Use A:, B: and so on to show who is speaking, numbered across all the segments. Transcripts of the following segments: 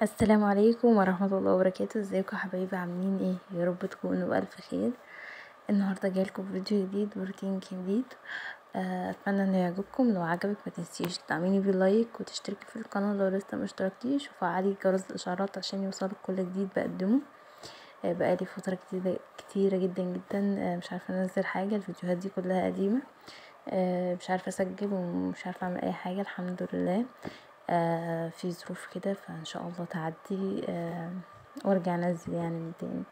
A: السلام عليكم ورحمة الله وبركاته. ازيكم يا حبايبي، عاملين ايه؟ يا رب تكونوا بألف خير. النهارده جايلكم فيديو جديد وروتين جديد. اتمنى انه يعجبكم. لو عجبك ما تنسيش تعملي بيه لايك وتشتركي في القناه لو لسه مشتركتيش، وفعلي جرس الاشعارات عشان يوصلك كل جديد بقدمه. بقالي فتره كتيره جدا جدا، مش عارفه انزل حاجه. الفيديوهات دي كلها قديمه. مش عارفه اسجل ومش عارفه اعمل اي حاجه. الحمد لله في ظروف كده، فان شاء الله تعدي وارجع انزل يعني من تاني.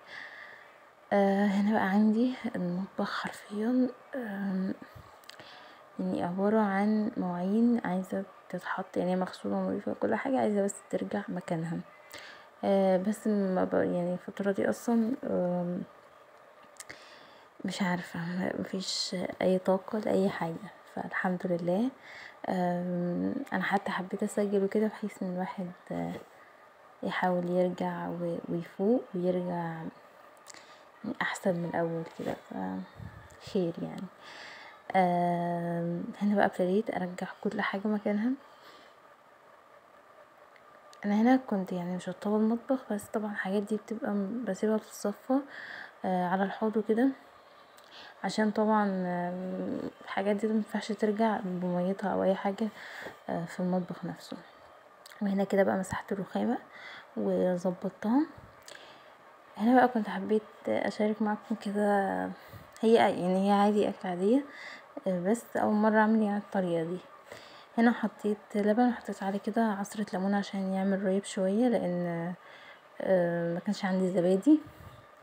A: هنا بقى عندي المطبخ حرفيا يعني عبارة عن مواعين عايزة تتحط، يعني مغسولة ونظيفة وكل حاجة، عايزة بس ترجع مكانها. بس ما يعني الفترة دي اصلا مش عارفة، مفيش اي طاقة لأي حاجة، فالحمد لله. انا حتى حبيت اسجل وكده بحيث ان الواحد يحاول يرجع ويفوق ويرجع احسن من الاول كده، خير يعني. هنا بقى ابتديت ارجع كل حاجة مكانها. انا هنا كنت يعني مشطبة المطبخ، بس طبعا الحاجات دي بتبقى بسيبها تتصفى على الحوض وكده، عشان طبعا الحاجات دي مينفعش ترجع بميتها او اي حاجة في المطبخ نفسه. وهنا كده بقى مسحت الرخامة وظبطتها. هنا بقى كنت حبيت اشارك معكم كده، هي يعني هي عادي اكل عادية، بس اول مرة اعمل يعني الطريقة دي. هنا حطيت لبن وحطيت عليه كده عصرة ليمون عشان يعمل ريب شوية، لان ما كانش عندي زبادي.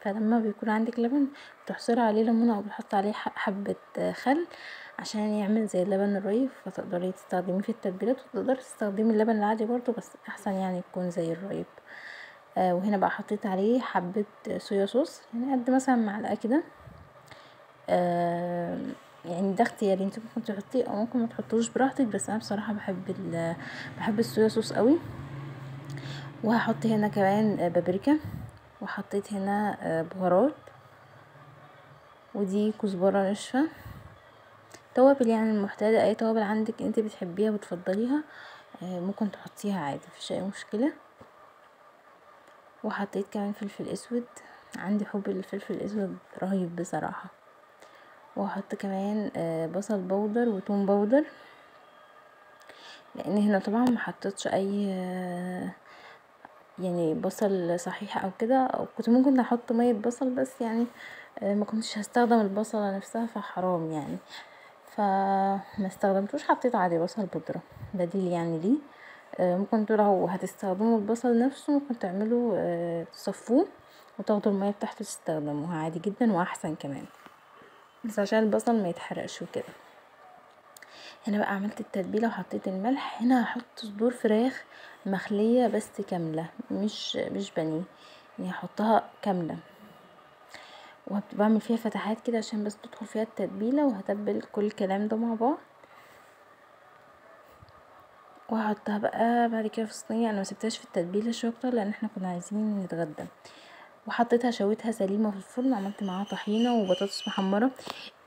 A: فلما بيكون عندك لبن بتحصري عليه ليمون او بتحط عليه حبة خل عشان يعمل زي اللبن الريب، فتقدري تستخدميه في التتبيلات، وتقدري تستخدمي اللبن العادي برضو، بس احسن يعني يكون زي الريب. وهنا بقى حطيت عليه حبة صويا صوص، يعني قد مثلا معلقة كده. يعني ده اختياري، انت ممكن تحطيه او ممكن ما تحطوش براحتك، بس انا بصراحة بحب الصويا صوص قوي. وهحط هنا كمان بابريكا، وحطيت هنا بهارات، ودي كزبرة ناشفة. توابل يعني المحتاجة، اي توابل عندك انت بتحبيها بتفضليها ممكن تحطيها عادي، مفيش اي مشكلة. وحطيت كمان فلفل اسود، عندي حب الفلفل الاسود رهيب بصراحة. وهحط كمان بصل بودر وتوم بودر، لان هنا طبعا ما حطيتش اي يعني بصل صحيح او كده، او كنت ممكن احط مية بصل، بس يعني ما كنتش هستخدم البصلة نفسها فحرام يعني، فما استخدمتوش. حطيت عادي بصل بودرة بديل يعني ليه. ممكن انتوا لو هتستخدموا البصل نفسه ممكن تعملوا تصفوه وتاخدوا المية بتاعته تستخدموها عادي جدا واحسن كمان، بس عشان البصل ما يتحرقش وكده. هنا بقى عملت التتبيله وحطيت الملح. هنا هحط صدور فراخ مخليه بس كامله، مش بانيه، يعني هحطها كامله، وبعمل فيها فتحات كده عشان بس تدخل فيها التتبيله، وهتبل كل الكلام ده مع بعض. وهحطها بقى بعد كده في الصينيه. انا مسبتهاش في التتبيله شويه اكتر لان احنا كنا عايزين نتغدى. وحطيتها شويتها سليمه في الفرن، عملت معاها طحينه وبطاطس محمره.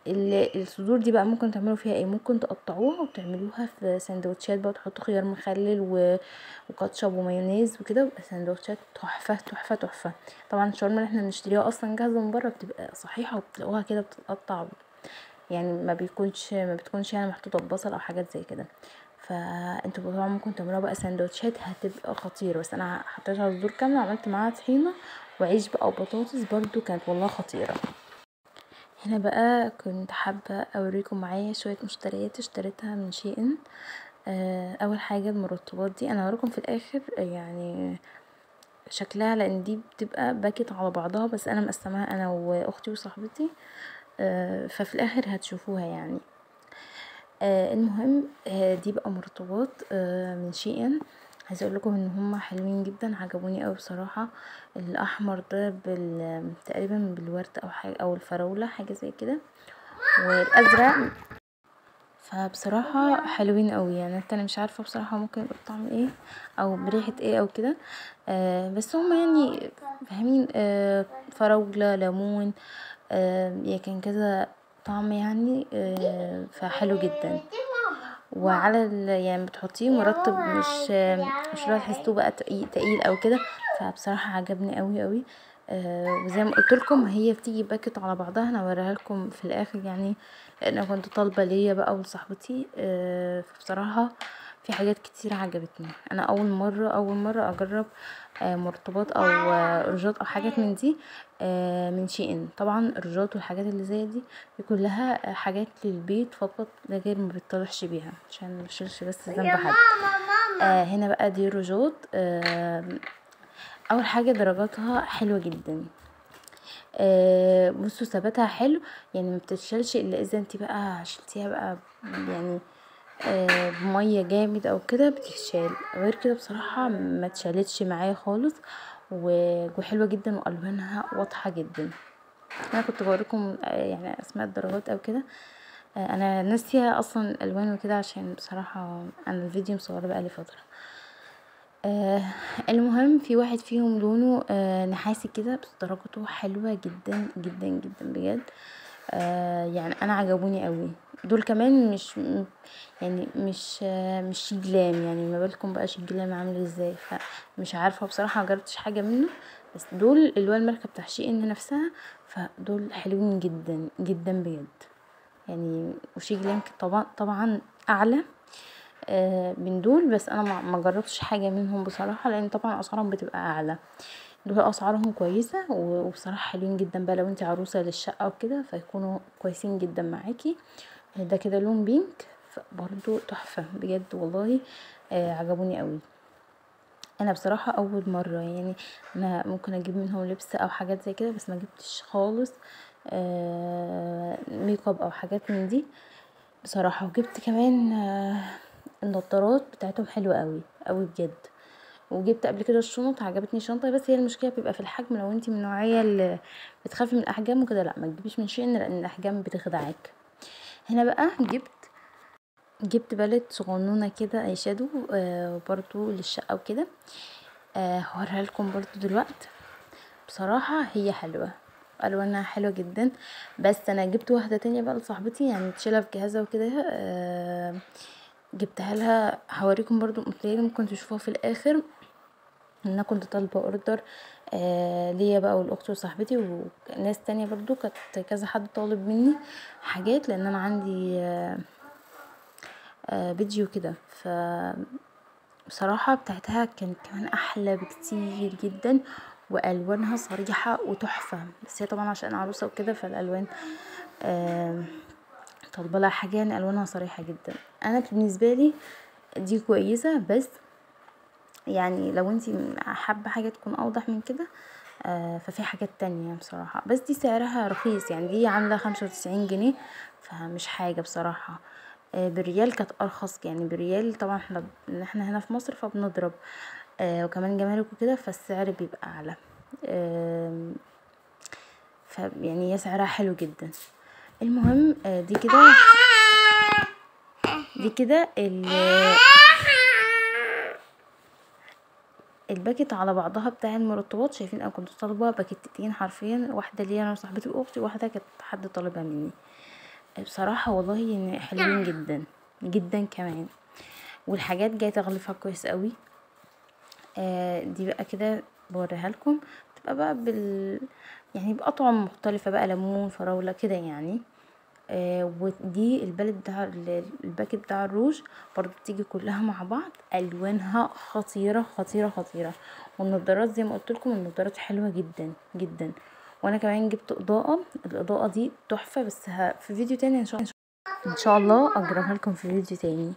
A: الصدور دي بقى ممكن تعملوا فيها ايه، ممكن تقطعوها وتعملوها في سندوتشات بقى، تحطوا خيار مخلل وكاتشب ومايونيز وكده، بيبقى سندوتشات تحفه تحفه تحفه. طبعا الشاورما اللي احنا بنشتريها اصلا جاهزه من بره بتبقى صحيحه، وبتلاقوها كده بتتقطع، يعني ما بتكونش يعني محطوطه ببصل او حاجات زي كده. فانتوا طبعا ممكن تعملوها بقى سندوتشات هتبقى خطيره، بس انا حطيتها صدور كامله وعملت معاها طحينه وعيش بقى وبطاطس برضو، كانت والله خطيره. هنا بقى كنت حابة اوريكم معايا شوية مشتريات اشتريتها من شيئن. اول حاجة المرطبات دي انا هوريكم في الاخر يعني شكلها، لان دي بتبقى باكت على بعضها، بس انا مقسماها انا واختي وصاحبتي. ففي الاخر هتشوفوها يعني. المهم دي بقى مرطبات من شيئن. عايزه اقول لكم ان هم حلوين جدا، عجبوني قوي بصراحه. الاحمر ده تقريبا بالورد او حاجه، او الفراوله حاجه زي كده، والازرق. فبصراحه حلوين قوي يعني. انا مش عارفه بصراحه ممكن يبقى بطعم ايه او بريحه ايه او كده. بس هم يعني فاهمين، فراوله ليمون، كان كذا طعم يعني. فحلو جدا. وعلى يعني بتحطيه مرطب، مش اللي تحسوه بقى تقيل او كده. فبصراحه عجبني قوي قوي. وزي ما قلت لكم هي بتيجي باكت على بعضها، انا هوريها لكم في الاخر يعني، لان انا كنت طالبه ليا بقى ولصاحبتي. فبصراحه في حاجات كتير عجبتني. انا اول مره اجرب مرطبات او رجات او حاجات من دي من شيئين. طبعا الرجات والحاجات اللي زي دي كلها حاجات للبيت فقط، لا غير ما بتطرحش بيها عشان مشيلش بس ذنب حد. هنا بقى دي رجات. اول حاجه درجاتها حلوه جدا. بصوا ثباتها حلو، يعني ما بتتشالش الا اذا انت بقى شلتيها بقى يعني بميه جامد او كده بتتشال، غير كده بصراحه ما اتشالتش معايا خالص. وحلوه جدا والوانها واضحه جدا. انا كنت بوريكم يعني اسماء الدرجات او كده. انا ناسيه اصلا الالوان وكده عشان بصراحه انا الفيديو مصوره بقالي فتره. المهم في واحد فيهم لونه نحاسي كده، بس درجته حلوه جدا جدا جدا بجد. يعني انا عجبوني قوي. دول كمان مش يعني مش شيك جلام، يعني ما بالكم بقى شيك جلام عامل ازاي. فمش عارفه بصراحه، ما جربتش حاجه منه، بس دول اللي هو الماركه بتاع شيئين نفسها، فدول حلوين جدا جدا بجد يعني. وشيك جلام طبعا اعلى من دول، بس انا ما جربتش حاجه منهم بصراحه، لان طبعا اسعارهم بتبقى اعلى. دول اسعارهم كويسه وبصراحه حلوين جدا بقى لو انت عروسه للشقه وكده، فيكونوا كويسين جدا معاكي. ده كده لون بينك، برضو تحفه بجد والله. عجبوني قوي. انا بصراحه اول مره يعني انا ممكن اجيب منهم لبس او حاجات زي كده، بس ما جبتش خالص ميك اب او حاجات من دي بصراحه. وجبت كمان النضارات بتاعتهم حلوه قوي قوي بجد. وجبت قبل كده الشنط، عجبتني شنطه، بس هي المشكله بيبقى في الحجم. لو انت من النوعيه اللي بتخافي من الاحجام وكده، لا ما تجيبيش من شيء، لان الاحجام بتخدعك. هنا بقى جبت باليت صغنونه كده اي شادو برضو للشقه وكده. هوريها لكم برضو دلوقتي. بصراحه هي حلوه، الوانها حلوه جدا. بس انا جبت واحده تانية بقى لصاحبتي يعني تشيلها في جهازها وكده. جبتها لها، هوريكم برضو متهيألي ممكن تشوفوها في الاخر. انا كنت طالبه اوردر ليا بقى والاخت وصاحبتي وناس تانية برضو، كانت كذا حد طالب مني حاجات، لان انا عندي فيديو كده. بصراحه بتاعتها كانت كمان احلى بكتير جدا، والوانها صريحه وتحفه. بس هي طبعا عشان عروسه وكده، فالالوان طالبه لها حاجه يعني الوانها صريحه جدا. انا بالنسبه لي دي كويسه، بس يعني لو انتي حابه حاجه تكون اوضح من كده ففي حاجات تانية بصراحه، بس دي سعرها رخيص يعني. دي عامله 95 جنيه، فمش حاجه بصراحه. بالريال كانت ارخص يعني. بالريال طبعا احنا هنا في مصر فبنضرب وكمان جمارك وكده، فالسعر بيبقى اعلى. يعني هي سعرها حلو جدا. المهم دي كده الباكت على بعضها بتاع المرطبات. شايفين انا كنت طالبه باكيتين حرفيا، واحده ليا انا وصاحبتي واختي، وواحده كانت حد طالبها مني. بصراحه والله يعني حلوين جدا جدا كمان، والحاجات جايه تغلفها كويس قوي. دي بقى كده بوريها لكم، بتبقى بقى يعني باطعم مختلفه بقى، ليمون فراوله كده يعني. ودي الباكت بتاع الروج برضو بتيجي كلها مع بعض، الوانها خطيره خطيره خطيره. والنضارات زي ما قلت لكم، النضارات حلوه جدا جدا. وانا كمان جبت الاضاءه دي تحفه، بس في فيديو تاني ان شاء الله اجربها لكم في فيديو تاني.